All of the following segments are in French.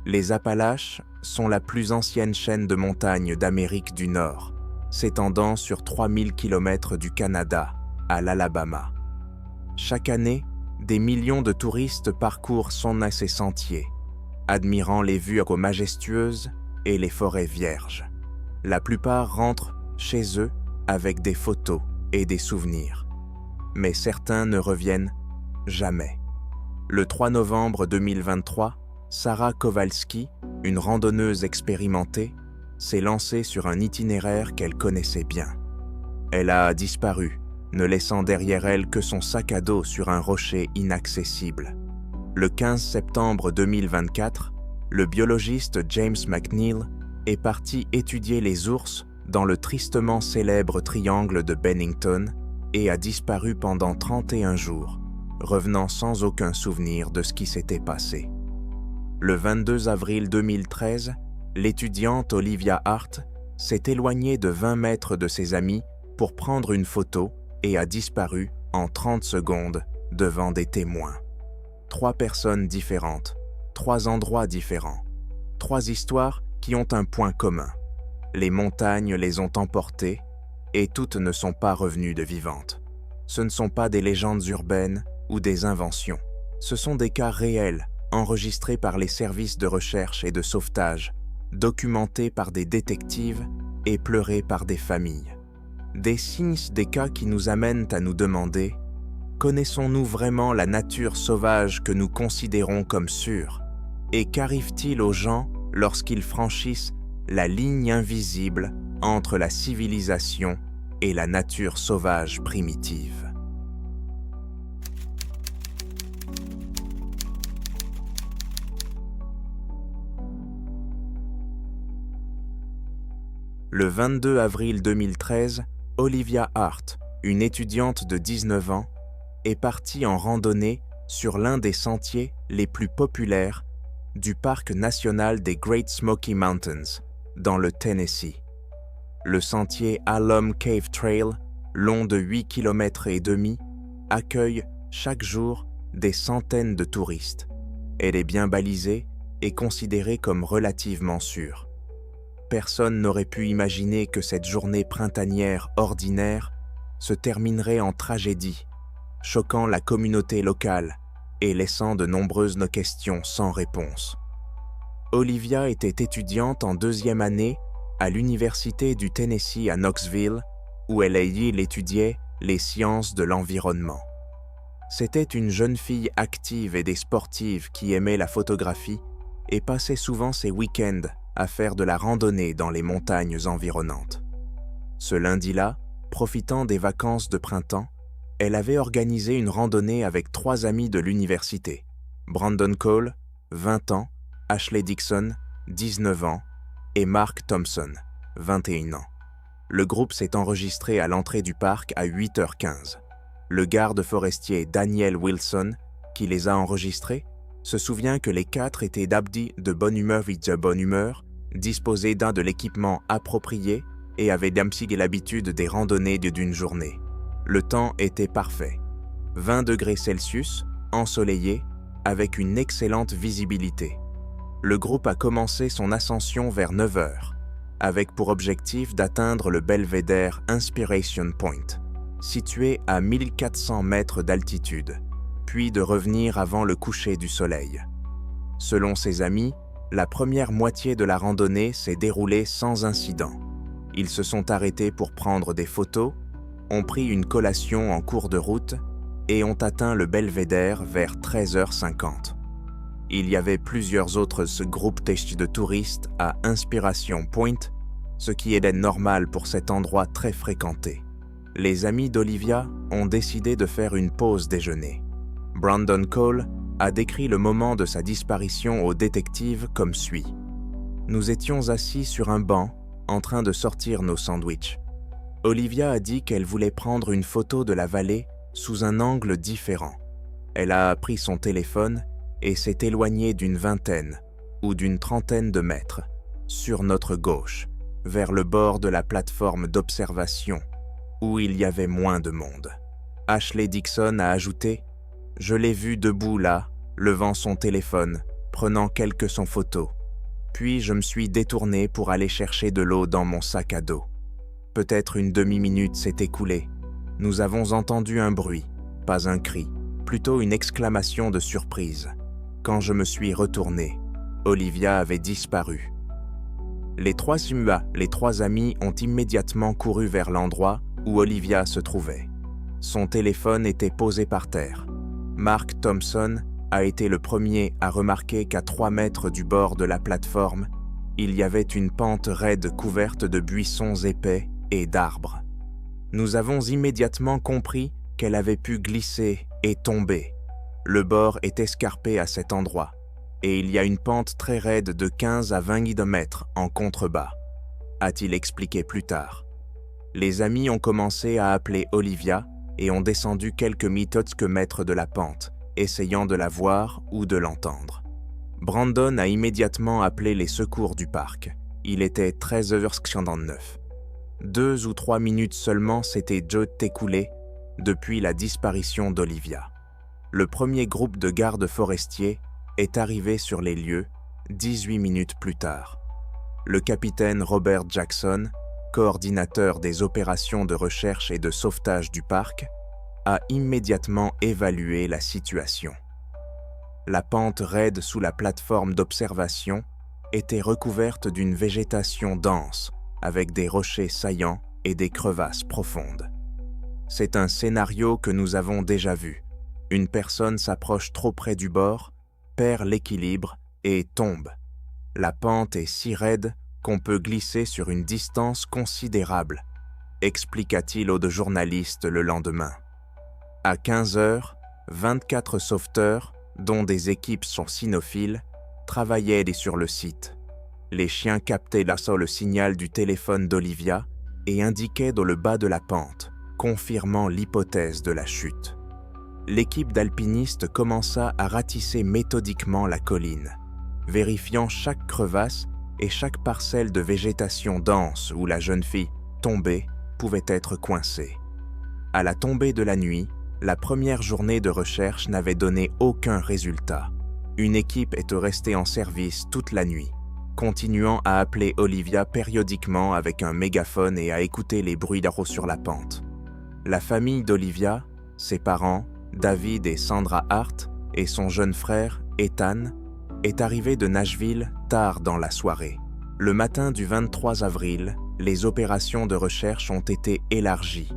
Les Appalaches sont la plus ancienne chaîne de montagnes d'Amérique du Nord, s'étendant sur 3000 km du Canada à l'Alabama. Chaque année, des millions de touristes parcourent ces sentiers, admirant les vues majestueuses et les forêts vierges. La plupart rentrent chez eux avec des photos et des souvenirs. Mais certains ne reviennent jamais. Le 3 novembre 2023, Sarah Kowalski, une randonneuse expérimentée, s'est lancée sur un itinéraire qu'elle connaissait bien. Elle a disparu, ne laissant derrière elle que son sac à dos sur un rocher inaccessible. Le 15 septembre 2024, le biologiste James McNeill est parti étudier les ours dans le tristement célèbre triangle de Bennington et a disparu pendant 31 jours, revenant sans aucun souvenir de ce qui s'était passé. Le 22 avril 2013, l'étudiante Olivia Hart s'est éloignée de 20 mètres de ses amis pour prendre une photo et a disparu en 30 secondes devant des témoins. 3 personnes différentes, 3 endroits différents, 3 histoires qui ont un point commun. Les montagnes les ont emportées et toutes ne sont pas revenues de vivantes. Ce ne sont pas des légendes urbaines ou des inventions. Ce sont des cas réels, enregistrés par les services de recherche et de sauvetage, documentés par des détectives et pleurés par des familles. Des signes des cas qui nous amènent à nous demander: connaissons-nous vraiment la nature sauvage que nous considérons comme sûre? Et qu'arrive-t-il aux gens lorsqu'ils franchissent la ligne invisible entre la civilisation et la nature sauvage primitive? Le 22 avril 2013, Olivia Hart, une étudiante de 19 ans, est partie en randonnée sur l'un des sentiers les plus populaires du parc national des Great Smoky Mountains, dans le Tennessee. Le sentier Alum Cave Trail, long de 8 km et demi, accueille chaque jour des centaines de touristes. Elle est bien balisée et considérée comme relativement sûre. Personne n'aurait pu imaginer que cette journée printanière ordinaire se terminerait en tragédie, choquant la communauté locale et laissant de nombreuses questions sans réponse. Olivia était étudiante en 2e année à l'Université du Tennessee à Knoxville, où elle étudiait les sciences de l'environnement. C'était une jeune fille active et des sportives qui aimait la photographie et passait souvent ses week-ends à faire de la randonnée dans les montagnes environnantes. Ce lundi-là, profitant des vacances de printemps, elle avait organisé une randonnée avec 3 amis de l'université: Brandon Cole, 20 ans, Ashley Dixon, 19 ans, et Mark Thompson, 21 ans. Le groupe s'est enregistré à l'entrée du parc à 8h15. Le garde forestier Daniel Wilson, qui les a enregistrés, se souvient que les 4 étaient d'abdi de bonne humeur de bonne humeur, disposés d'un de l'équipement approprié et avaient l'habitude des randonnées d'une journée. Le temps était parfait. 20 degrés Celsius, ensoleillé, avec une excellente visibilité. Le groupe a commencé son ascension vers 9h, avec pour objectif d'atteindre le belvédère Inspiration Point, situé à 1400 mètres d'altitude, puis de revenir avant le coucher du soleil. Selon ses amis, la première moitié de la randonnée s'est déroulée sans incident. Ils se sont arrêtés pour prendre des photos, ont pris une collation en cours de route et ont atteint le belvédère vers 13h50. Il y avait plusieurs autres groupes de touristes à Inspiration Point, ce qui est normal pour cet endroit très fréquenté. Les amis d'Olivia ont décidé de faire une pause déjeuner. Brandon Cole a décrit le moment de sa disparition au détective comme suit. « Nous étions assis sur un banc, en train de sortir nos sandwichs. Olivia a dit qu'elle voulait prendre une photo de la vallée sous un angle différent. Elle a pris son téléphone et s'est éloignée d'une 20aine ou d'une 30aine de mètres, sur notre gauche, vers le bord de la plateforme d'observation, où il y avait moins de monde. Ashley Dixon a ajouté « Je l'ai vue debout là, levant son téléphone, prenant quelques sans photos. Puis je me suis détourné pour aller chercher de l'eau dans mon sac à dos. Peut-être une demi-minute s'est écoulée. Nous avons entendu un bruit, pas un cri, plutôt une exclamation de surprise. Quand je me suis retourné, Olivia avait disparu. Les trois amis ont immédiatement couru vers l'endroit où Olivia se trouvait. Son téléphone était posé par terre. Mark Thompson a été le premier à remarquer qu'à 3 mètres du bord de la plateforme, il y avait une pente raide couverte de buissons épais et d'arbres. Nous avons immédiatement compris qu'elle avait pu glisser et tomber. Le bord est escarpé à cet endroit, et il y a une pente très raide de 15 à 20 mètres en contrebas, a-t-il expliqué plus tard. Les amis ont commencé à appeler Olivia et ont descendu quelques mètres de la pente, essayant de la voir ou de l'entendre. Brandon a immédiatement appelé les secours du parc. Il était 13h59. 2 ou 3 minutes seulement s'étaient écoulées depuis la disparition d'Olivia. Le premier groupe de gardes forestiers est arrivé sur les lieux 18 minutes plus tard. Le capitaine Robert Jackson, coordinateur des opérations de recherche et de sauvetage du parc, a immédiatement évalué la situation. La pente raide sous la plateforme d'observation était recouverte d'une végétation dense, avec des rochers saillants et des crevasses profondes. C'est un scénario que nous avons déjà vu. Une personne s'approche trop près du bord, perd l'équilibre et tombe. La pente est si raide qu'on peut glisser sur une distance considérable, expliqua-t-il aux journalistes le lendemain. À 15h, 24 sauveteurs, dont des équipes sont cynophiles, travaillaient sur le site. Les chiens captaient le signal du téléphone d'Olivia et indiquaient dans le bas de la pente, confirmant l'hypothèse de la chute. L'équipe d'alpinistes commença à ratisser méthodiquement la colline, vérifiant chaque crevasse et chaque parcelle de végétation dense où la jeune fille, tombée, pouvait être coincée. À la tombée de la nuit, la première journée de recherche n'avait donné aucun résultat. Une équipe est restée en service toute la nuit, continuant à appeler Olivia périodiquement avec un mégaphone et à écouter les bruits d'arros sur la pente. La famille d'Olivia, ses parents, David et Sandra Hart, et son jeune frère, Ethan, est arrivée de Nashville tard dans la soirée. Le matin du 23 avril, les opérations de recherche ont été élargies.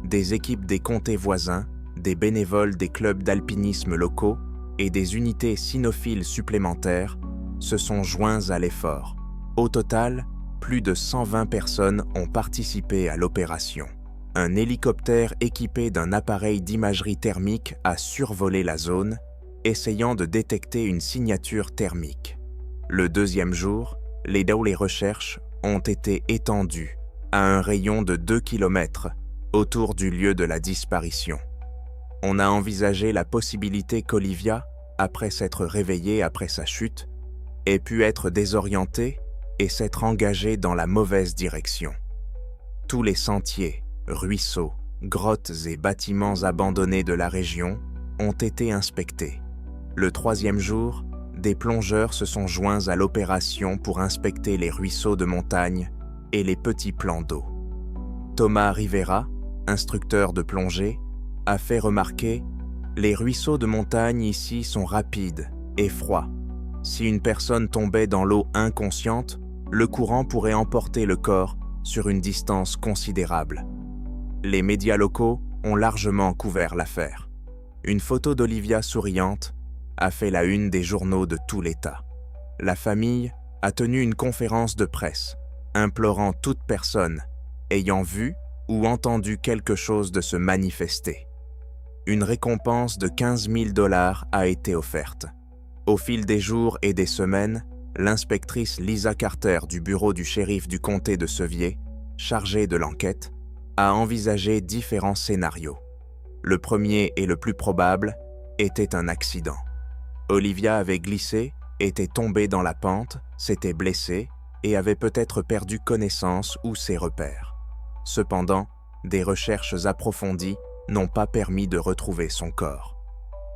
Des équipes des comtés voisins, des bénévoles des clubs d'alpinisme locaux et des unités cynophiles supplémentaires se sont joints à l'effort. Au total, plus de 120 personnes ont participé à l'opération. Un hélicoptère équipé d'un appareil d'imagerie thermique a survolé la zone, essayant de détecter une signature thermique. Le deuxième jour, les recherches ont été étendues à un rayon de 2 km autour du lieu de la disparition. On a envisagé la possibilité qu'Olivia, après s'être réveillée après sa chute, ait pu être désorientée et s'être engagée dans la mauvaise direction. Tous les sentiers, ruisseaux, grottes et bâtiments abandonnés de la région ont été inspectés. Le troisième jour, des plongeurs se sont joints à l'opération pour inspecter les ruisseaux de montagne et les petits plans d'eau. Thomas Rivera, instructeur de plongée, a fait remarquer « Les ruisseaux de montagne ici sont rapides et froids. Si une personne tombait dans l'eau inconsciente, le courant pourrait emporter le corps sur une distance considérable. » Les médias locaux ont largement couvert l'affaire. Une photo d'Olivia souriante a fait la une des journaux de tout l'État. La famille a tenu une conférence de presse, implorant toute personne ayant vu ou entendu quelque chose de se manifester. Une récompense de 15 000 $ a été offerte. Au fil des jours et des semaines, l'inspectrice Lisa Carter du bureau du shérif du comté de Sevier, chargée de l'enquête, a envisagé différents scénarios. Le premier et le plus probable était un accident. Olivia avait glissé, était tombée dans la pente, s'était blessée et avait peut-être perdu connaissance ou ses repères. Cependant, des recherches approfondies n'ont pas permis de retrouver son corps.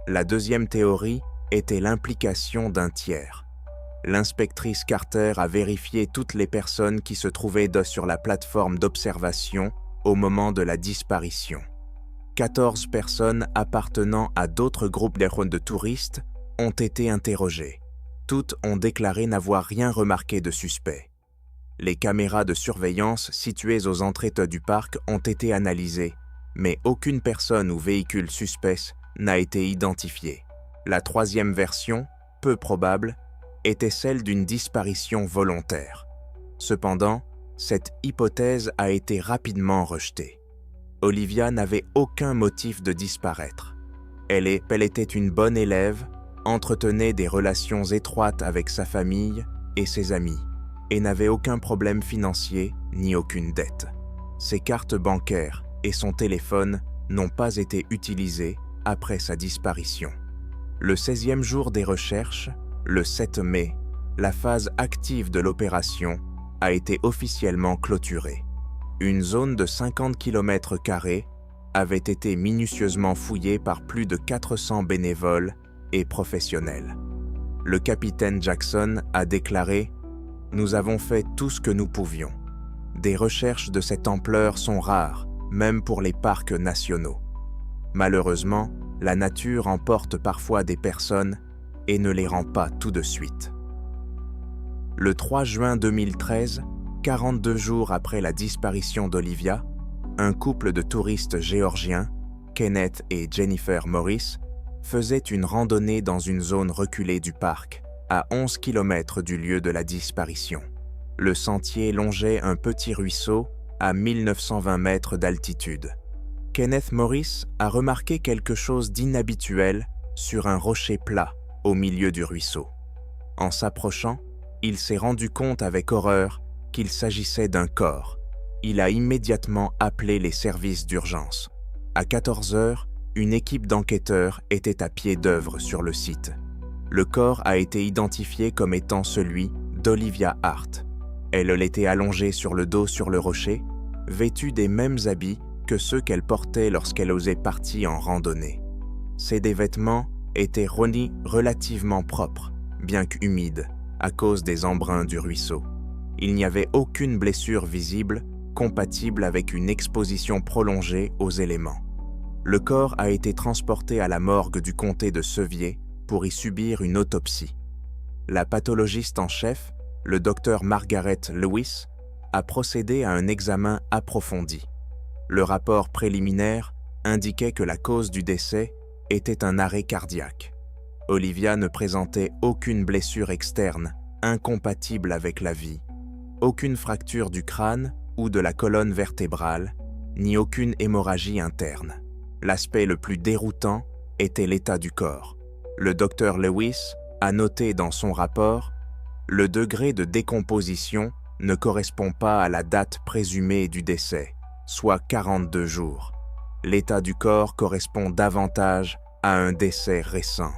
La deuxième théorie était l'implication d'un tiers. L'inspectrice Carter a vérifié toutes les personnes qui se trouvaient sur la plateforme d'observation au moment de la disparition. 14 personnes appartenant à d'autres groupes de touristes ont été interrogées. Toutes ont déclaré n'avoir rien remarqué de suspect. Les caméras de surveillance situées aux entrées du parc ont été analysées, mais aucune personne ou véhicule suspect n'a été identifié. La troisième version, peu probable, était celle d'une disparition volontaire. Cependant, cette hypothèse a été rapidement rejetée. Olivia n'avait aucun motif de disparaître. Elle était une bonne élève, entretenait des relations étroites avec sa famille et ses amis, et n'avait aucun problème financier ni aucune dette. Ses cartes bancaires et son téléphone n'ont pas été utilisés après sa disparition. Le 16e jour des recherches, le 7 mai, la phase active de l'opération a été officiellement clôturée. Une zone de 50 km² avait été minutieusement fouillée par plus de 400 bénévoles et professionnels. Le capitaine Jackson a déclaré « Nous avons fait tout ce que nous pouvions. Des recherches de cette ampleur sont rares, même pour les parcs nationaux. Malheureusement, la nature emporte parfois des personnes et ne les rend pas tout de suite. » Le 3 juin 2013, 42 jours après la disparition d'Olivia, un couple de touristes géorgiens, Kenneth et Jennifer Morris, faisait une randonnée dans une zone reculée du parc, à 11 km du lieu de la disparition. Le sentier longeait un petit ruisseau à 1920 mètres d'altitude. Kenneth Morris a remarqué quelque chose d'inhabituel sur un rocher plat au milieu du ruisseau. En s'approchant, il s'est rendu compte avec horreur qu'il s'agissait d'un corps. Il a immédiatement appelé les services d'urgence. À 14 heures, une équipe d'enquêteurs était à pied d'œuvre sur le site. Le corps a été identifié comme étant celui d'Olivia Hart. Elle était allongée sur le dos sur le rocher, vêtue des mêmes habits que ceux qu'elle portait lorsqu'elle osait partir en randonnée. Ses vêtements étaient relativement propres, bien qu'humides, à cause des embruns du ruisseau. Il n'y avait aucune blessure visible compatible avec une exposition prolongée aux éléments. Le corps a été transporté à la morgue du comté de Sevier pour y subir une autopsie. La pathologiste en chef, le docteur Margaret Lewis, a procédé à un examen approfondi. Le rapport préliminaire indiquait que la cause du décès était un arrêt cardiaque. Olivia ne présentait aucune blessure externe incompatible avec la vie, aucune fracture du crâne ou de la colonne vertébrale, ni aucune hémorragie interne. L'aspect le plus déroutant était l'état du corps. Le docteur Lewis a noté dans son rapport « Le degré de décomposition ne correspond pas à la date présumée du décès, soit 42 jours. L'état du corps correspond davantage à un décès récent. »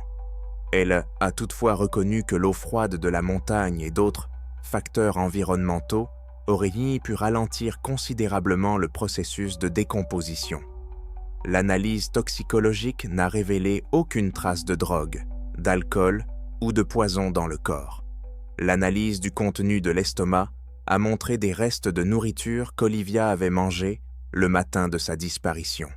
Elle a toutefois reconnu que l'eau froide de la montagne et d'autres facteurs environnementaux auraient pu ralentir considérablement le processus de décomposition. L'analyse toxicologique n'a révélé aucune trace de drogue, d'alcool ou de poison dans le corps. L'analyse du contenu de l'estomac a montré des restes de nourriture qu'Olivia avait mangés le matin de sa disparition.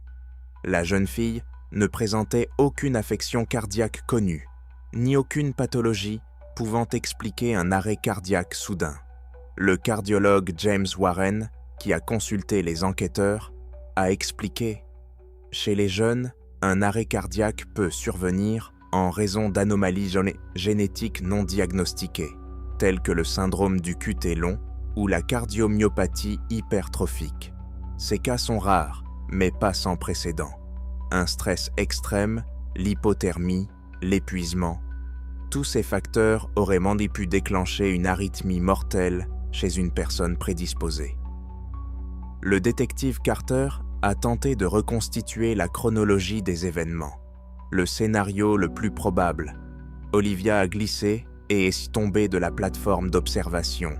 La jeune fille ne présentait aucune affection cardiaque connue, ni aucune pathologie pouvant expliquer un arrêt cardiaque soudain. Le cardiologue James Warren, qui a consulté les enquêteurs, a expliqué « Chez les jeunes, un arrêt cardiaque peut survenir en raison d'anomalies génétiques non diagnostiquées, telles que le syndrome du QT long ou la cardiomyopathie hypertrophique. Ces cas sont rares, mais pas sans précédent. Un stress extrême, l'hypothermie, l'épuisement, tous ces facteurs auraient pu déclencher une arythmie mortelle chez une personne prédisposée. » Le détective Carter a tenté de reconstituer la chronologie des événements. Le scénario le plus probable: Olivia a glissé et est tombée de la plateforme d'observation,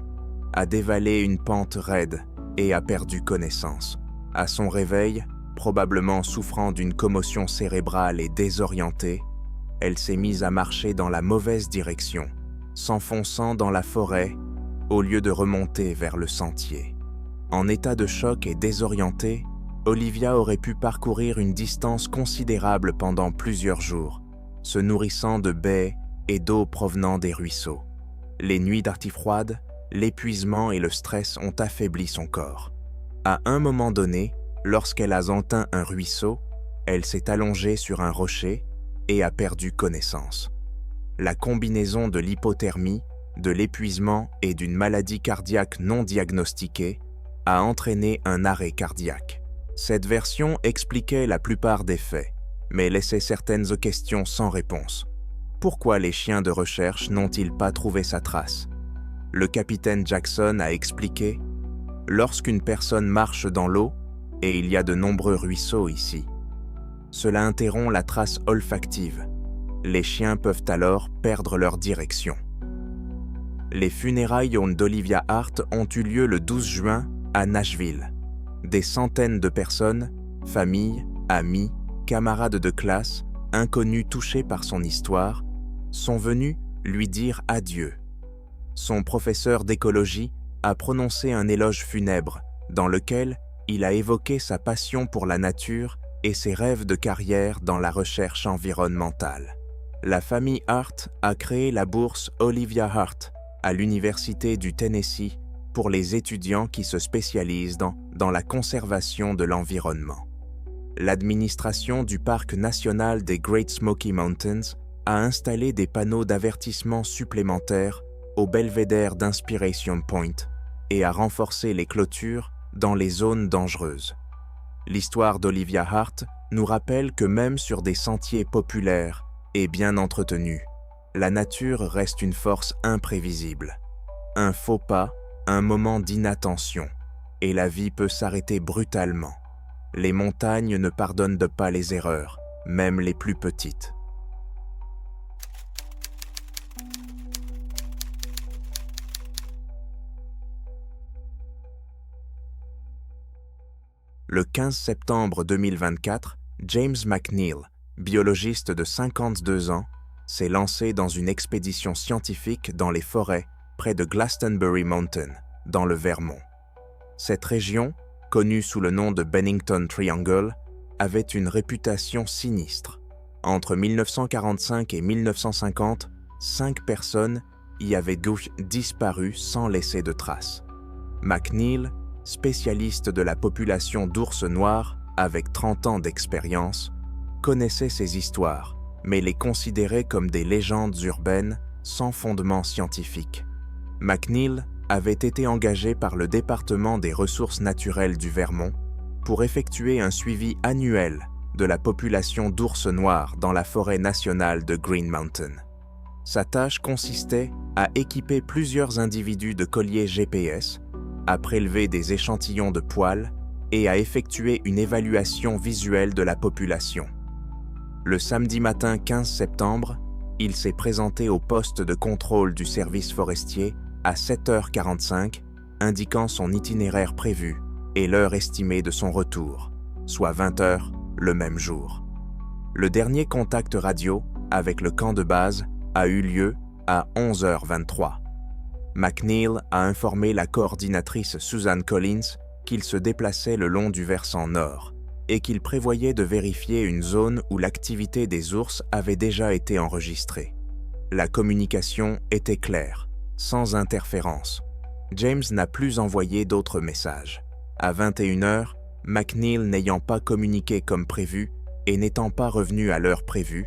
a dévalé une pente raide et a perdu connaissance. À son réveil, probablement souffrant d'une commotion cérébrale et désorientée, elle s'est mise à marcher dans la mauvaise direction, s'enfonçant dans la forêt au lieu de remonter vers le sentier. En état de choc et désorientée, Olivia aurait pu parcourir une distance considérable pendant plusieurs jours, se nourrissant de baies et d'eau provenant des ruisseaux. Les nuits d'arty froide, l'épuisement et le stress ont affaibli son corps. À un moment donné, lorsqu'elle a atteint un ruisseau, elle s'est allongée sur un rocher et a perdu connaissance. La combinaison de l'hypothermie, de l'épuisement et d'une maladie cardiaque non diagnostiquée a entraîné un arrêt cardiaque. Cette version expliquait la plupart des faits, mais laissait certaines questions sans réponse. Pourquoi les chiens de recherche n'ont-ils pas trouvé sa trace? Le capitaine Jackson a expliqué « Lorsqu'une personne marche dans l'eau, et il y a de nombreux ruisseaux ici, cela interrompt la trace olfactive. Les chiens peuvent alors perdre leur direction. » Les funérailles d'Olivia Hart ont eu lieu le 12 juin à Nashville. Des centaines de personnes, familles, amis, camarades de classe, inconnus touchés par son histoire, sont venus lui dire adieu. Son professeur d'écologie a prononcé un éloge funèbre dans lequel il a évoqué sa passion pour la nature et ses rêves de carrière dans la recherche environnementale. La famille Hart a créé la bourse Olivia Hart à l'Université du Tennessee pour les étudiants qui se spécialisent dans la conservation de l'environnement. L'administration du Parc national des Great Smoky Mountains a installé des panneaux d'avertissement supplémentaires au belvédère d'Inspiration Point et a renforcé les clôtures dans les zones dangereuses. L'histoire d'Olivia Hart nous rappelle que même sur des sentiers populaires et bien entretenus, la nature reste une force imprévisible. Un faux pas, un moment d'inattention, et la vie peut s'arrêter brutalement. Les montagnes ne pardonnent pas les erreurs, même les plus petites. Le 15 septembre 2024, James McNeill, biologiste de 52 ans, s'est lancé dans une expédition scientifique dans les forêts près de Glastonbury Mountain, dans le Vermont. Cette région, connue sous le nom de Bennington Triangle, avait une réputation sinistre. Entre 1945 et 1950, 5 personnes y avaient disparu sans laisser de traces. McNeill, spécialiste de la population d'ours noirs avec 30 ans d'expérience, connaissait ces histoires, mais les considérait comme des légendes urbaines sans fondement scientifique. McNeill avait été engagé par le département des ressources naturelles du Vermont pour effectuer un suivi annuel de la population d'ours noirs dans la forêt nationale de Green Mountain. Sa tâche consistait à équiper plusieurs individus de colliers GPS, à prélever des échantillons de poils et à effectuer une évaluation visuelle de la population. Le samedi matin 15 septembre, il s'est présenté au poste de contrôle du service forestier à 7h45, indiquant son itinéraire prévu et l'heure estimée de son retour, soit 20h le même jour. Le dernier contact radio avec le camp de base a eu lieu à 11h23. McNeill a informé la coordinatrice Susan Collins qu'il se déplaçait le long du versant nord et qu'il prévoyait de vérifier une zone où l'activité des ours avait déjà été enregistrée. La communication était claire, sans interférence. James n'a plus envoyé d'autres messages. À 21h, McNeill n'ayant pas communiqué comme prévu et n'étant pas revenu à l'heure prévue,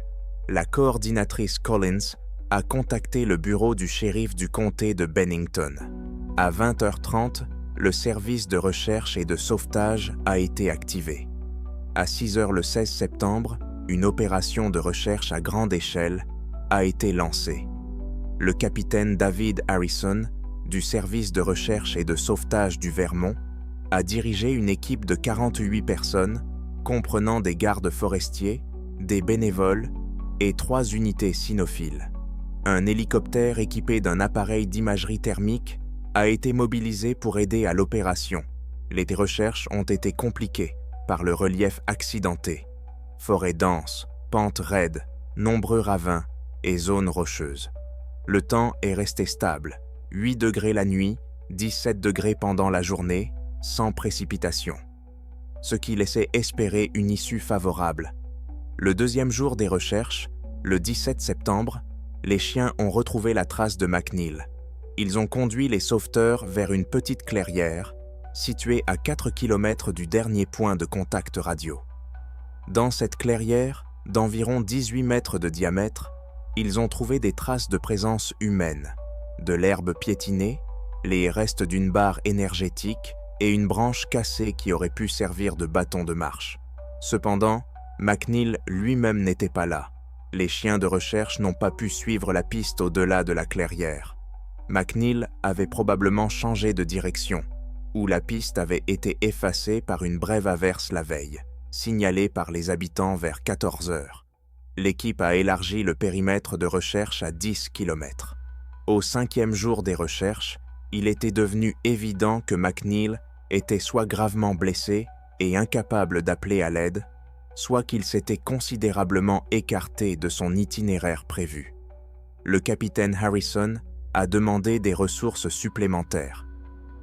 la coordinatrice Collins a contacté le bureau du shérif du comté de Bennington. À 20h30, le service de recherche et de sauvetage a été activé. À 6h le 16 septembre, une opération de recherche à grande échelle a été lancée. Le capitaine David Harrison, du service de recherche et de sauvetage du Vermont, a dirigé une équipe de 48 personnes, comprenant des gardes forestiers, des bénévoles et 3 unités cynophiles. Un hélicoptère équipé d'un appareil d'imagerie thermique a été mobilisé pour aider à l'opération. Les recherches ont été compliquées par le relief accidenté. Forêt dense, pentes raides, nombreux ravins et zones rocheuses. Le temps est resté stable, 8 degrés la nuit, 17 degrés pendant la journée, sans précipitation. Ce qui laissait espérer une issue favorable. Le deuxième jour des recherches, le 17 septembre, les chiens ont retrouvé la trace de McNeil. Ils ont conduit les sauveteurs vers une petite clairière, située à 4 km du dernier point de contact radio. Dans cette clairière, d'environ 18 mètres de diamètre, ils ont trouvé des traces de présence humaine, de l'herbe piétinée, les restes d'une barre énergétique et une branche cassée qui aurait pu servir de bâton de marche. Cependant, McNeil lui-même n'était pas là. Les chiens de recherche n'ont pas pu suivre la piste au-delà de la clairière. McNeil avait probablement changé de direction, ou la piste avait été effacée par une brève averse la veille, signalée par les habitants vers 14 heures. L'équipe a élargi le périmètre de recherche à 10 km. Au 5e jour des recherches, il était devenu évident que McNeil était soit gravement blessé et incapable d'appeler à l'aide, soit qu'il s'était considérablement écarté de son itinéraire prévu. Le capitaine Harrison a demandé des ressources supplémentaires.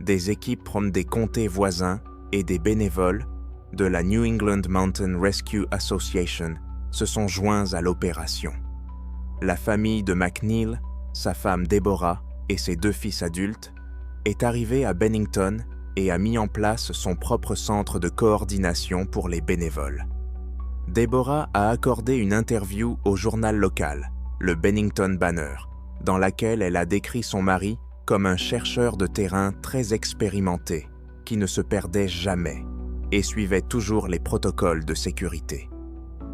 Des équipes des comtés voisins et des bénévoles de la New England Mountain Rescue Association se sont joints à l'opération. La famille de McNeil, sa femme Deborah et ses 2 fils adultes, est arrivée à Bennington et a mis en place son propre centre de coordination pour les bénévoles. Deborah a accordé une interview au journal local, le Bennington Banner, dans laquelle elle a décrit son mari comme un chercheur de terrain très expérimenté, qui ne se perdait jamais et suivait toujours les protocoles de sécurité.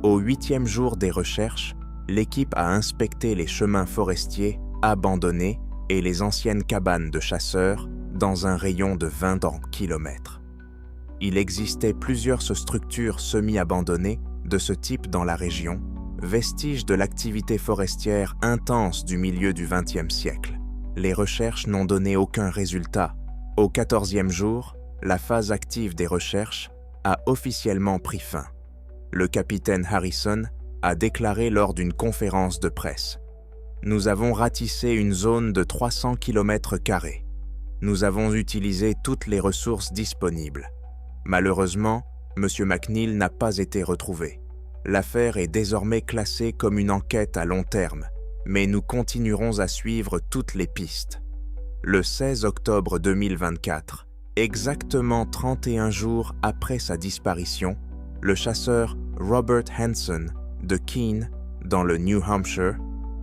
Au 8e jour des recherches, l'équipe a inspecté les chemins forestiers abandonnés et les anciennes cabanes de chasseurs dans un rayon de 20 km. Il existait plusieurs structures semi-abandonnées de ce type dans la région, vestiges de l'activité forestière intense du milieu du XXe siècle. Les recherches n'ont donné aucun résultat. Au 14e jour, la phase active des recherches a officiellement pris fin. Le capitaine Harrison a déclaré lors d'une conférence de presse : « Nous avons ratissé une zone de 300 km². Nous avons utilisé toutes les ressources disponibles. Malheureusement, M. McNeil n'a pas été retrouvé. L'affaire est désormais classée comme une enquête à long terme, mais nous continuerons à suivre toutes les pistes. » Le 16 octobre 2024, exactement 31 jours après sa disparition, le chasseur Robert Hanson de Keene, dans le New Hampshire,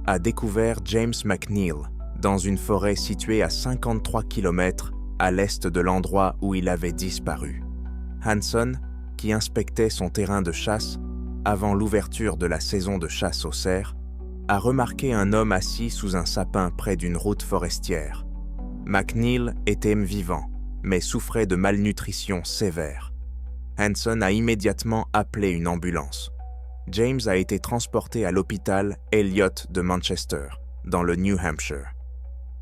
a découvert James McNeil dans une forêt située à 53 km à l'est de l'endroit où il avait disparu. Hanson, qui inspectait son terrain de chasse avant l'ouverture de la saison de chasse au cerf, a remarqué un homme assis sous un sapin près d'une route forestière. McNeil était vivant, mais souffrait de malnutrition sévère. Hanson a immédiatement appelé une ambulance. James a été transporté à l'hôpital Elliott de Manchester, dans le New Hampshire.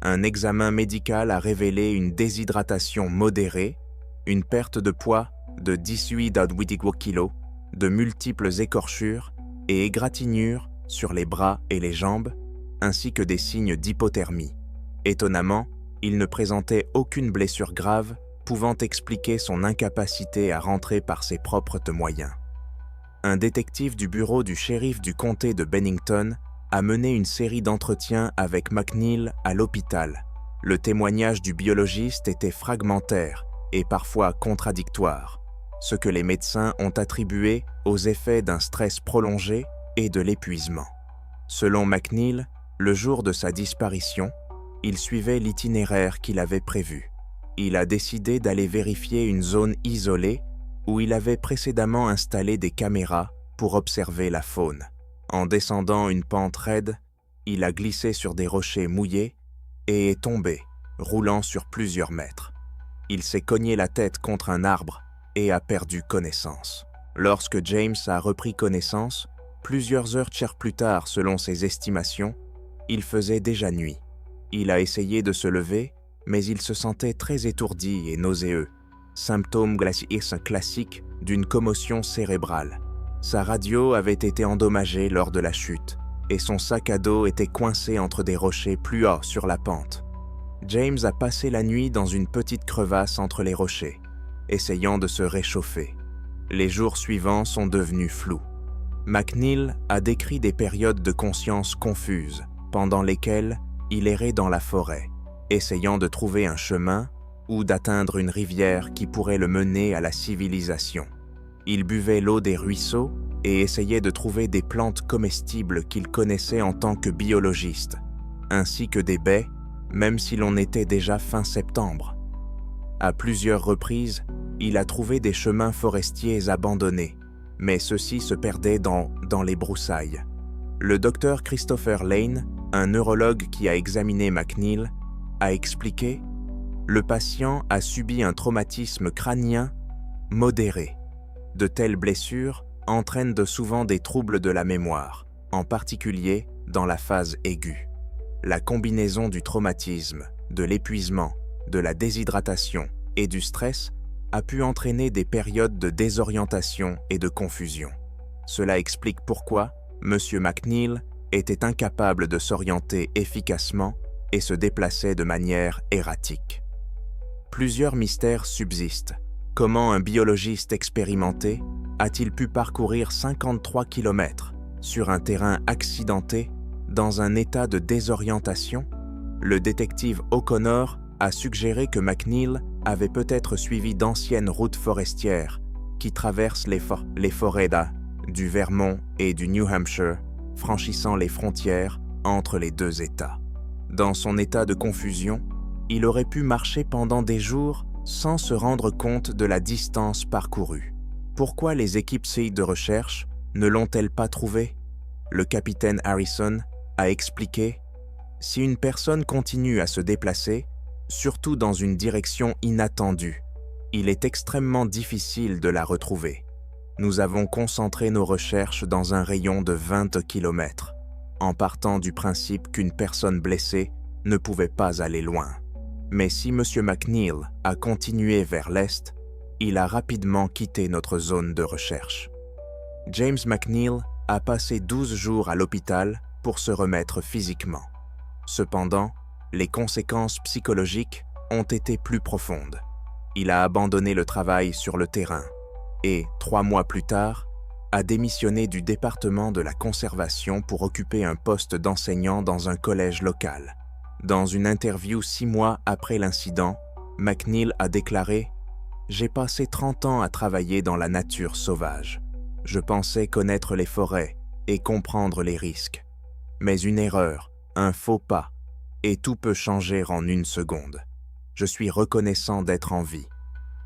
Un examen médical a révélé une déshydratation modérée, une perte de poids de 18,8 kg, de multiples écorchures et égratignures sur les bras et les jambes, ainsi que des signes d'hypothermie. Étonnamment, il ne présentait aucune blessure grave, pouvant expliquer son incapacité à rentrer par ses propres moyens. Un détective du bureau du shérif du comté de Bennington a mené une série d'entretiens avec McNeil à l'hôpital. Le témoignage du biologiste était fragmentaire et parfois contradictoire, ce que les médecins ont attribué aux effets d'un stress prolongé et de l'épuisement. Selon McNeil, le jour de sa disparition, il suivait l'itinéraire qu'il avait prévu. Il a décidé d'aller vérifier une zone isolée où il avait précédemment installé des caméras pour observer la faune. En descendant une pente raide, il a glissé sur des rochers mouillés et est tombé, roulant sur plusieurs mètres. Il s'est cogné la tête contre un arbre et a perdu connaissance. Lorsque James a repris connaissance, plusieurs heures plus tard selon ses estimations, il faisait déjà nuit. Il a essayé de se lever, mais il se sentait très étourdi et nauséeux, symptôme classique d'une commotion cérébrale. Sa radio avait été endommagée lors de la chute et son sac à dos était coincé entre des rochers plus hauts sur la pente. James a passé la nuit dans une petite crevasse entre les rochers, essayant de se réchauffer. Les jours suivants sont devenus flous. McNeil a décrit des périodes de conscience confuses, pendant lesquelles il errait dans la forêt, essayant de trouver un chemin ou d'atteindre une rivière qui pourrait le mener à la civilisation. Il buvait l'eau des ruisseaux et essayait de trouver des plantes comestibles qu'il connaissait en tant que biologiste, ainsi que des baies, même si l'on était déjà fin septembre. À plusieurs reprises, il a trouvé des chemins forestiers abandonnés, mais ceux-ci se perdaient dans les broussailles. Le docteur Christopher Lane, un neurologue qui a examiné McNeil, a expliqué « Le patient a subi un traumatisme crânien modéré. De telles blessures entraînent de souvent des troubles de la mémoire, en particulier dans la phase aiguë. La combinaison du traumatisme, de l'épuisement, de la déshydratation et du stress a pu entraîner des périodes de désorientation et de confusion. Cela explique pourquoi M. McNeil était incapable de s'orienter efficacement et se déplaçait de manière erratique. Plusieurs mystères subsistent. Comment un biologiste expérimenté a-t-il pu parcourir 53 km sur un terrain accidenté dans un état de désorientation? Le détective O'Connor a suggéré que McNeil avait peut-être suivi d'anciennes routes forestières qui traversent les forêts du Vermont et du New Hampshire, franchissant les frontières entre les deux États. Dans son état de confusion, il aurait pu marcher pendant des jours sans se rendre compte de la distance parcourue. Pourquoi les équipes de recherche ne l'ont-elles pas trouvé? Le capitaine Harrison a expliqué « Si une personne continue à se déplacer, surtout dans une direction inattendue, il est extrêmement difficile de la retrouver. Nous avons concentré nos recherches dans un rayon de 20 km, en partant du principe qu'une personne blessée ne pouvait pas aller loin. Mais si M. McNeil a continué vers l'est, il a rapidement quitté notre zone de recherche. » James McNeil a passé 12 jours à l'hôpital pour se remettre physiquement. Cependant, les conséquences psychologiques ont été plus profondes. Il a abandonné le travail sur le terrain et, 3 mois plus tard, a démissionné du département de la conservation pour occuper un poste d'enseignant dans un collège local. Dans une interview 6 mois après l'incident, McNeil a déclaré « J'ai passé 30 ans à travailler dans la nature sauvage. Je pensais connaître les forêts et comprendre les risques. Mais une erreur, un faux pas, et tout peut changer en 1 seconde. Je suis reconnaissant d'être en vie,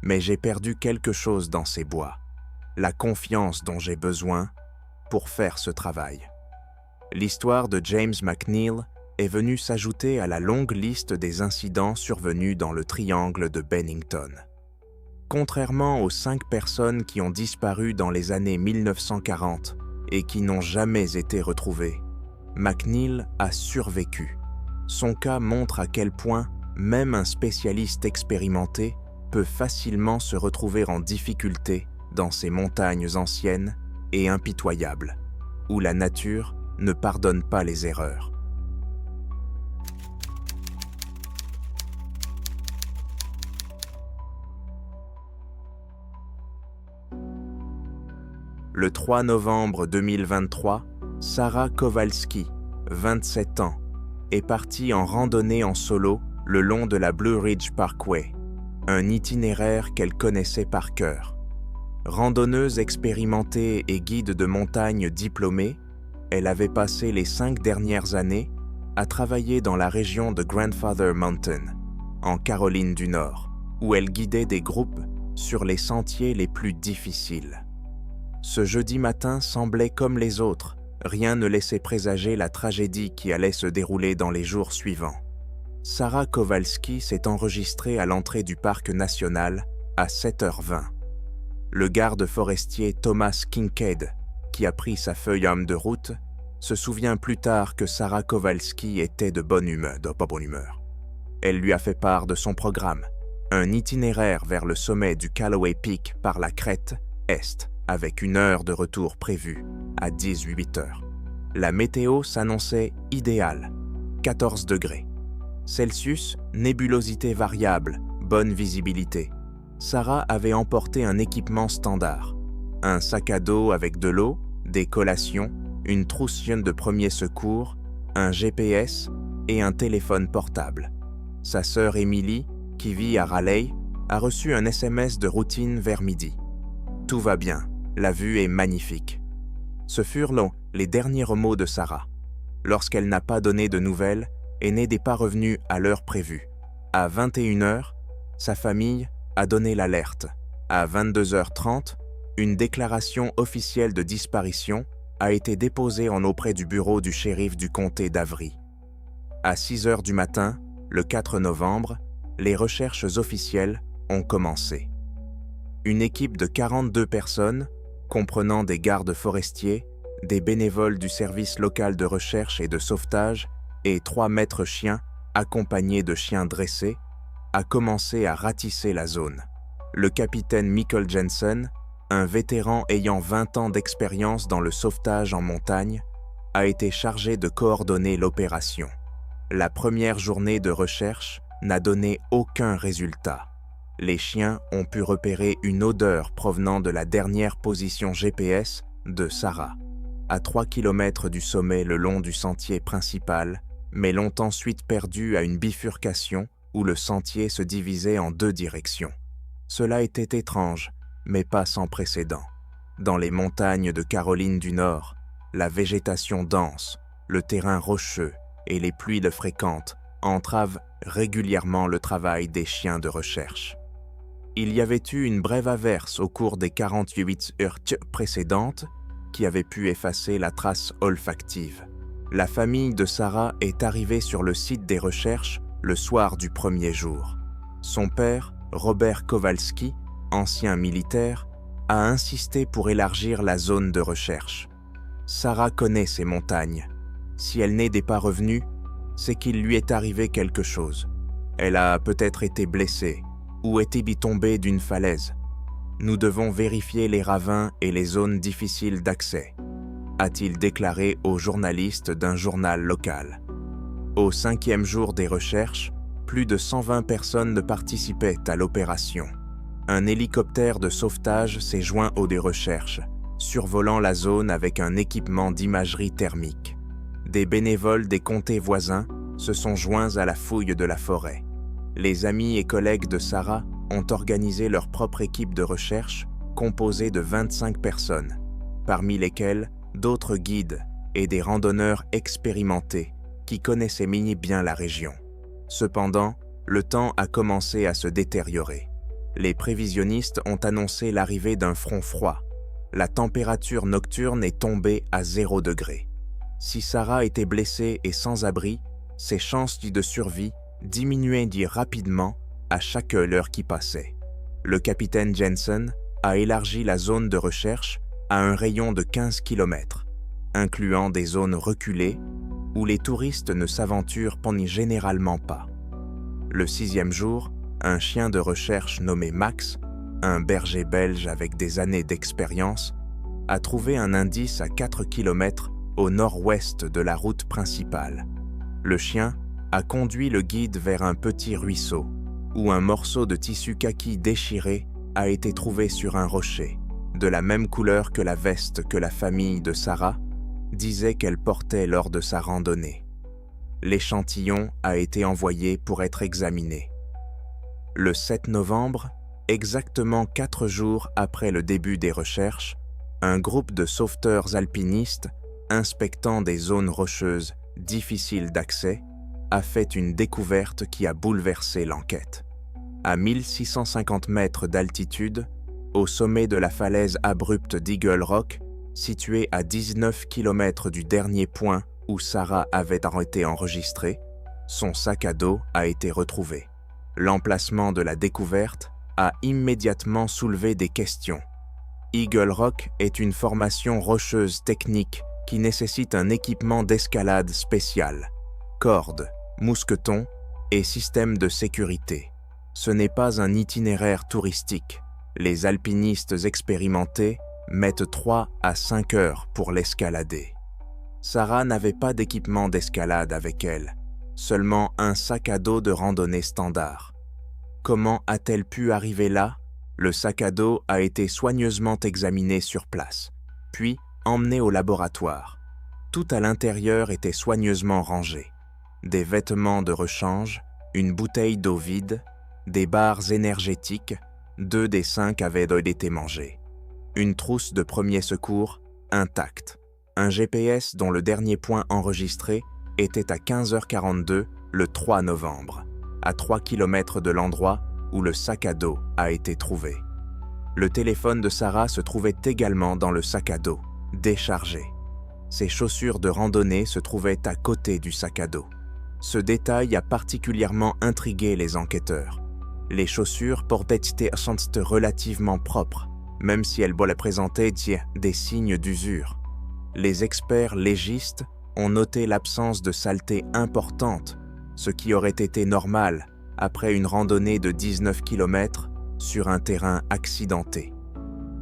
mais j'ai perdu quelque chose dans ces bois, la confiance dont j'ai besoin pour faire ce travail. » L'histoire de James McNeil est venue s'ajouter à la longue liste des incidents survenus dans le triangle de Bennington. Contrairement aux 5 personnes qui ont disparu dans les années 1940 et qui n'ont jamais été retrouvées, McNeil a survécu. Son cas montre à quel point même un spécialiste expérimenté peut facilement se retrouver en difficulté dans ces montagnes anciennes et impitoyables, où la nature ne pardonne pas les erreurs. Le 3 novembre 2023, Sarah Kowalski, 27 ans, est partie en randonnée en solo le long de la Blue Ridge Parkway, un itinéraire qu'elle connaissait par cœur. Randonneuse expérimentée et guide de montagne diplômée, elle avait passé les 5 dernières années à travailler dans la région de Grandfather Mountain, en Caroline du Nord, où elle guidait des groupes sur les sentiers les plus difficiles. Ce jeudi matin semblait comme les autres, rien ne laissait présager la tragédie qui allait se dérouler dans les jours suivants. Sarah Kowalski s'est enregistrée à l'entrée du parc national à 7h20. Le garde forestier Thomas Kincaid, qui a pris sa feuille homme de route, se souvient plus tard que Sarah Kowalski était de bonne humeur. Elle lui a fait part de son programme, un itinéraire vers le sommet du Callaway Peak par la crête est, avec 1 heure de retour prévue à 18h. La météo s'annonçait idéale, 14 degrés. Celsius, nébulosité variable, bonne visibilité. Sarah avait emporté un équipement standard. Un sac à dos avec de l'eau, des collations, une trousse de premiers secours, un GPS et un téléphone portable. Sa sœur Émilie, qui vit à Raleigh, a reçu un SMS de routine vers midi. « Tout va bien, la vue est magnifique. » Ce furent les derniers mots de Sarah. Lorsqu'elle n'a pas donné de nouvelles et n'est pas revenue à l'heure prévue. À 21h, sa famille a donné l'alerte. À 22h30, une déclaration officielle de disparition a été déposée auprès du bureau du shérif du comté d'Avery. À 6h du matin, le 4 novembre, les recherches officielles ont commencé. Une équipe de 42 personnes, comprenant des gardes forestiers, des bénévoles du service local de recherche et de sauvetage et 3 maîtres chiens accompagnés de chiens dressés, a commencé à ratisser la zone. Le capitaine Michael Jensen, un vétéran ayant 20 ans d'expérience dans le sauvetage en montagne, a été chargé de coordonner l'opération. La première journée de recherche n'a donné aucun résultat. Les chiens ont pu repérer une odeur provenant de la dernière position GPS de Sarah, à 3 km du sommet le long du sentier principal, mais l'ont ensuite perdu à une bifurcation où le sentier se divisait en 2 directions. Cela était étrange, mais pas sans précédent. Dans les montagnes de Caroline du Nord, la végétation dense, le terrain rocheux et les pluies fréquentes entravent régulièrement le travail des chiens de recherche. Il y avait eu une brève averse au cours des 48 heures précédentes qui avait pu effacer la trace olfactive. La famille de Sarah est arrivée sur le site des recherches le soir du premier jour. Son père, Robert Kowalski, ancien militaire, a insisté pour élargir la zone de recherche. Sarah connaît ces montagnes. Si elle n'est pas revenue, c'est qu'il lui est arrivé quelque chose. Elle a peut-être été blessée ou est tombée d'une falaise. Nous devons vérifier les ravins et les zones difficiles d'accès, a-t-il déclaré aux journalistes d'un journal local. Au 5e jour des recherches, plus de 120 personnes participaient à l'opération. Un hélicoptère de sauvetage s'est joint aux des recherches, survolant la zone avec un équipement d'imagerie thermique. Des bénévoles des comtés voisins se sont joints à la fouille de la forêt. Les amis et collègues de Sarah ont organisé leur propre équipe de recherche composée de 25 personnes, parmi lesquelles d'autres guides et des randonneurs expérimentés qui connaissaient bien la région. Cependant, le temps a commencé à se détériorer. Les prévisionnistes ont annoncé l'arrivée d'un front froid. La température nocturne est tombée à 0 degré. Si Sarah était blessée et sans abri, ses chances de survie diminuaient rapidement à chaque heure qui passait. Le capitaine Jensen a élargi la zone de recherche à un rayon de 15 km, incluant des zones reculées où les touristes ne s'aventurent généralement pas. Le 6e jour, un chien de recherche nommé Max, un berger belge avec des années d'expérience, a trouvé un indice à 4 km au nord-ouest de la route principale. Le chien a conduit le guide vers un petit ruisseau, où un morceau de tissu kaki déchiré a été trouvé sur un rocher, de la même couleur que la veste que la famille de Sarah disait qu'elle portait lors de sa randonnée. L'échantillon a été envoyé pour être examiné. Le 7 novembre, exactement 4 jours après le début des recherches, un groupe de sauveteurs alpinistes inspectant des zones rocheuses difficiles d'accès a fait une découverte qui a bouleversé l'enquête. À 1650 mètres d'altitude, au sommet de la falaise abrupte d'Eagle Rock, située à 19 km du dernier point où Sarah avait été enregistrée, son sac à dos a été retrouvé. L'emplacement de la découverte a immédiatement soulevé des questions. Eagle Rock est une formation rocheuse technique qui nécessite un équipement d'escalade spécial, cordes, mousquetons et système de sécurité. Ce n'est pas un itinéraire touristique. Les alpinistes expérimentés mettent 3 à 5 heures pour l'escalader. Sarah n'avait pas d'équipement d'escalade avec elle, seulement un sac à dos de randonnée standard. Comment a-t-elle pu arriver là? Le sac à dos a été soigneusement examiné sur place, puis emmené au laboratoire. Tout à l'intérieur était soigneusement rangé. Des vêtements de rechange, une bouteille d'eau vide, des barres énergétiques, 2 des 5 avaient été mangés. Une trousse de premiers secours, intacte. Un GPS dont le dernier point enregistré était à 15h42 le 3 novembre, à 3 km de l'endroit où le sac à dos a été trouvé. Le téléphone de Sarah se trouvait également dans le sac à dos, déchargé. Ses chaussures de randonnée se trouvaient à côté du sac à dos. Ce détail a particulièrement intrigué les enquêteurs. Les chaussures portaient sont relativement propres, même si elles présentaient des signes d'usure. Les experts légistes ont noté l'absence de saleté importante, ce qui aurait été normal après une randonnée de 19 km sur un terrain accidenté.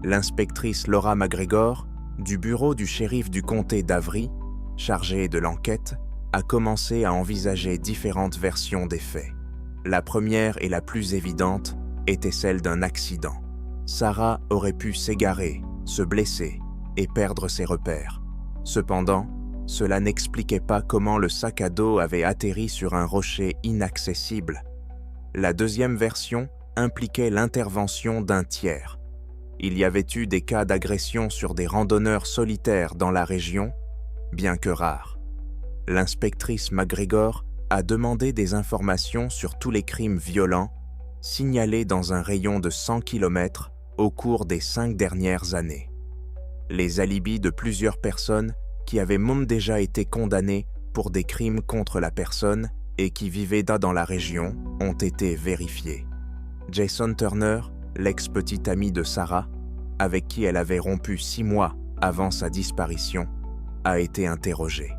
L'inspectrice Laura McGregor, du bureau du shérif du comté d'Avery, chargée de l'enquête, a commencé à envisager différentes versions des faits. La première et la plus évidente était celle d'un accident. Sarah aurait pu s'égarer, se blesser et perdre ses repères. Cependant, cela n'expliquait pas comment le sac à dos avait atterri sur un rocher inaccessible. La deuxième version impliquait l'intervention d'un tiers. Il y avait eu des cas d'agression sur des randonneurs solitaires dans la région, bien que rares. L'inspectrice McGregor a demandé des informations sur tous les crimes violents signalés dans un rayon de 100 km au cours des 5 dernières années. Les alibis de plusieurs personnes qui avaient même déjà été condamnées pour des crimes contre la personne et qui vivaient dans la région ont été vérifiés. Jason Turner, l'ex-petit ami de Sarah, avec qui elle avait rompu 6 mois avant sa disparition, a été interrogé.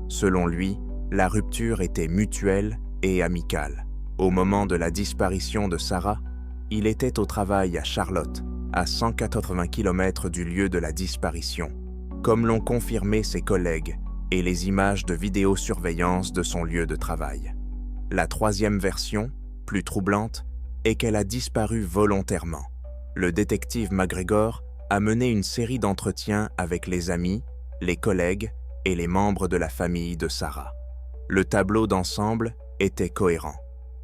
Selon lui, la rupture était mutuelle et amicale. Au moment de la disparition de Sarah, il était au travail à Charlotte, à 180 km du lieu de la disparition, comme l'ont confirmé ses collègues et les images de vidéosurveillance de son lieu de travail. La troisième version, plus troublante, est qu'elle a disparu volontairement. Le détective McGregor a mené une série d'entretiens avec les amis, les collègues et les membres de la famille de Sarah. Le tableau d'ensemble était cohérent.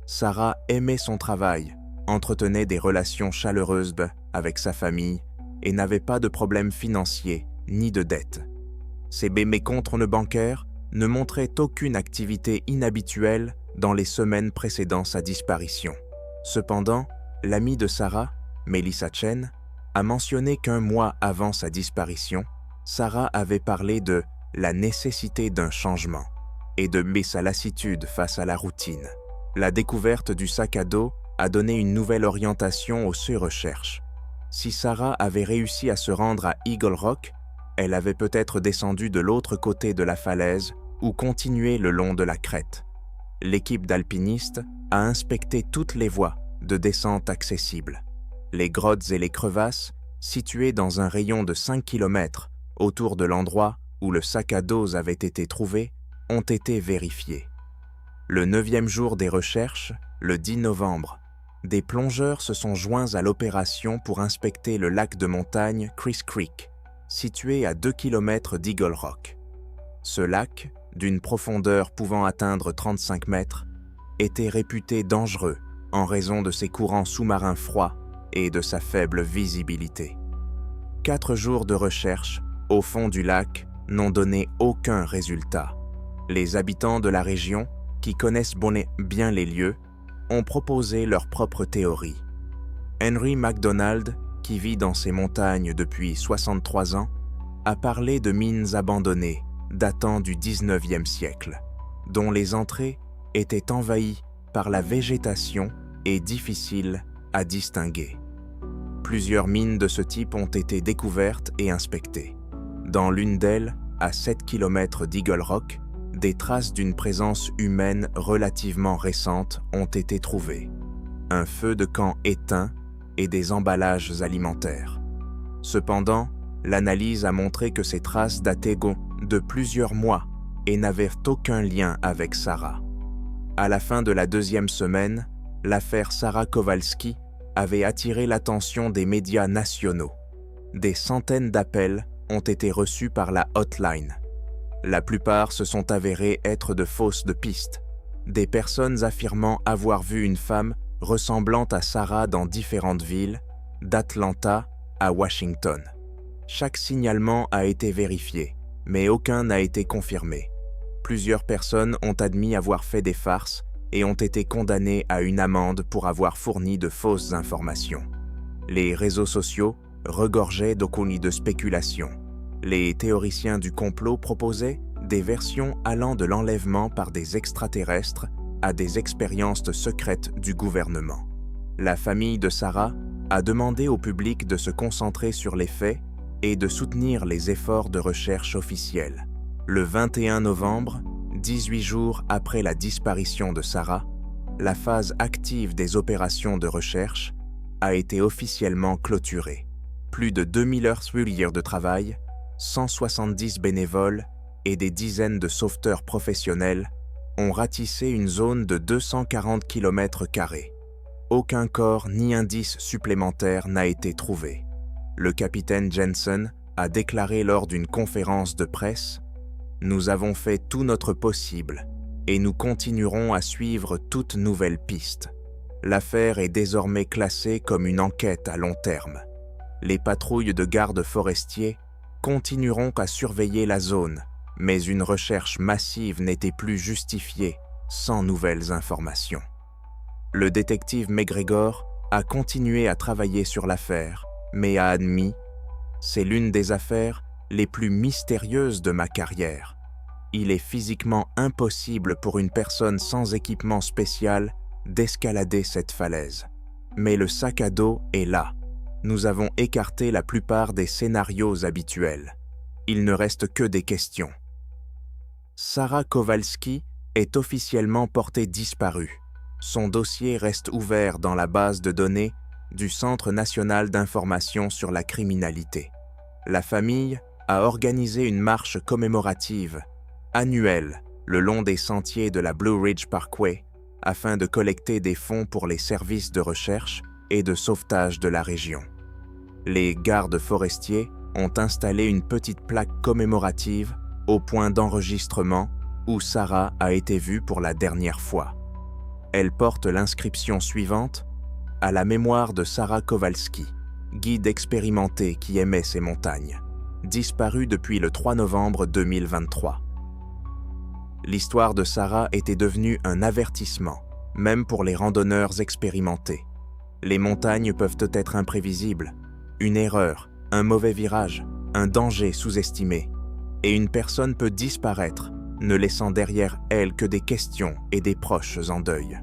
Sarah aimait son travail, entretenait des relations chaleureuses avec sa famille et n'avait pas de problèmes financiers ni de dettes. Ses comptes bancaires ne montraient aucune activité inhabituelle dans les semaines précédant sa disparition. Cependant, l'amie de Sarah, Melissa Chen, a mentionné qu'1 mois avant sa disparition, Sarah avait parlé de la nécessité d'un changement et de sa lassitude face à la routine. La découverte du sac à dos a donné une nouvelle orientation aux ses recherches. Si Sarah avait réussi à se rendre à Eagle Rock, elle avait peut-être descendu de l'autre côté de la falaise ou continué le long de la crête. L'équipe d'alpinistes a inspecté toutes les voies de descente accessibles. Les grottes et les crevasses, situées dans un rayon de 5 km autour de l'endroit où le sac à dos avait été trouvé, ont été vérifiées. Le 9e jour des recherches, le 10 novembre, des plongeurs se sont joints à l'opération pour inspecter le lac de montagne Chris Creek, situé à 2 km d'Eagle Rock. Ce lac, d'une profondeur pouvant atteindre 35 mètres, était réputé dangereux en raison de ses courants sous-marins froids et de sa faible visibilité. 4 jours de recherche au fond du lac n'ont donné aucun résultat. Les habitants de la région, qui connaissent bien les lieux, ont proposé leur propre théorie. Henry MacDonald, qui vit dans ces montagnes depuis 63 ans, a parlé de mines abandonnées datant du 19e siècle, dont les entrées étaient envahies par la végétation et difficiles à distinguer. Plusieurs mines de ce type ont été découvertes et inspectées. Dans l'une d'elles, à 7 km d'Eagle Rock, des traces d'une présence humaine relativement récente ont été trouvées. Un feu de camp éteint et des emballages alimentaires. Cependant, l'analyse a montré que ces traces dataient de plusieurs mois et n'avaient aucun lien avec Sarah. À la fin de la 2e semaine, l'affaire Sarah Kowalski avait attiré l'attention des médias nationaux. Des centaines d'appels ont été reçus par la hotline. La plupart se sont avérés être de fausses pistes, des personnes affirmant avoir vu une femme ressemblant à Sarah dans différentes villes, d'Atlanta à Washington. Chaque signalement a été vérifié, mais aucun n'a été confirmé. Plusieurs personnes ont admis avoir fait des farces et ont été condamnées à une amende pour avoir fourni de fausses informations. Les réseaux sociaux regorgeaient de spéculations. Les théoriciens du complot proposaient des versions allant de l'enlèvement par des extraterrestres à des expériences secrètes du gouvernement. La famille de Sarah a demandé au public de se concentrer sur les faits et de soutenir les efforts de recherche officiels. Le 21 novembre, 18 jours après la disparition de Sarah, la phase active des opérations de recherche a été officiellement clôturée. Plus de 2000 heures de travail, 170 bénévoles et des dizaines de sauveteurs professionnels ont ratissé une zone de 240 km². Aucun corps ni indice supplémentaire n'a été trouvé. Le capitaine Jensen a déclaré lors d'une conférence de presse « Nous avons fait tout notre possible et nous continuerons à suivre toute nouvelle piste. L'affaire est désormais classée comme une enquête à long terme. Les patrouilles de gardes forestiers continueront à surveiller la zone, mais une recherche massive n'était plus justifiée sans nouvelles informations. » Le détective McGregor a continué à travailler sur l'affaire, mais a admis « C'est l'une des affaires les plus mystérieuses de ma carrière. Il est physiquement impossible pour une personne sans équipement spécial d'escalader cette falaise. Mais le sac à dos est là. Nous avons écarté la plupart des scénarios habituels. Il ne reste que des questions. » Sarah Kowalski est officiellement portée disparue. Son dossier reste ouvert dans la base de données du Centre national d'information sur la criminalité. La famille a organisé une marche commémorative annuelle le long des sentiers de la Blue Ridge Parkway afin de collecter des fonds pour les services de recherche et de sauvetage de la région. Les gardes forestiers ont installé une petite plaque commémorative au point d'enregistrement où Sarah a été vue pour la dernière fois. Elle porte l'inscription suivante « À la mémoire de Sarah Kowalski, guide expérimenté qui aimait ces montagnes, disparue depuis le 3 novembre 2023. » L'histoire de Sarah était devenue un avertissement, même pour les randonneurs expérimentés. Les montagnes peuvent être imprévisibles. Une erreur, un mauvais virage, un danger sous-estimé. Et une personne peut disparaître, ne laissant derrière elle que des questions et des proches en deuil.